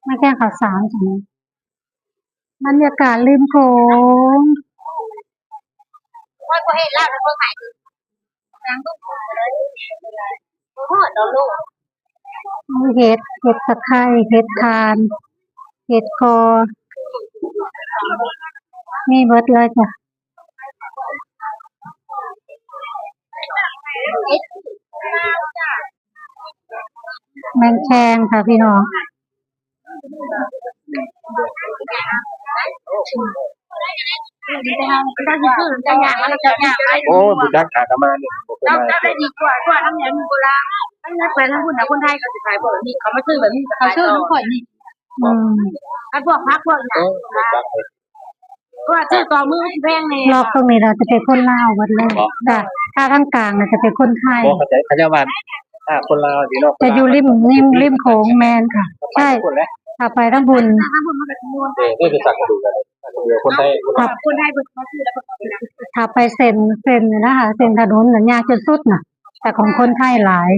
มาแค่ข่าวสารใช่ไหมบรรยากาศริมโขงพ่อก็เห็นแล้วแล้วก็ขายนางลูกเลยพ่อดอกลูกมีเห็ดตะไคร้เห็ดทานเห็ดกอมีเบิดเลยจ้ะแมงแคงค่ะพี่น้องจะอยากแล้วจะอยากไปโอ้บุดักขากมาเนี่ยเราได้ดีกว่าทั้งนั้นโบราณทั้งนั้นไปทั้งคนนะคนไทยก็จะขายแบบนี้เขามาซื้อแบบนี้เขาซื้อทั้งคนนี่ถ้าพวกพักพวกนี้ก็ซื้อต่อมือแพงเลยรอบตรงนี้เราจะเป็นคนลาวหมดเลยจ้ะถ้าทางกลางเราจะเป็นคนไทยเข้าใจเขาจะมาคนลาวดีเนาะจะอยู่ริมโขงแมนค่ะใช่ถ้าไปทั้งบุญนี่เป็นสักกระดูกเลยเดี๋ยวคนไทยเป็นเขาซื้อแล้วก็ถ้าไปเซ็นนะคะเซ็นถนนน่ะยากจนสุดน่ะแต่ของคนไทยหลาย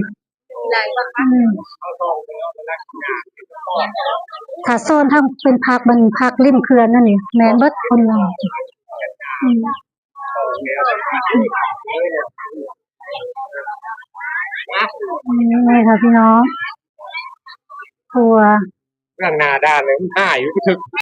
ถ้าโซนทั้งเป็นพักมันพักริมเขื่อนนั่นนี่แมนเบิดคนลาวนี่ค่ะพี่น้องทัวร์ร่างนาด้านเลยมันหายอยู่ถึก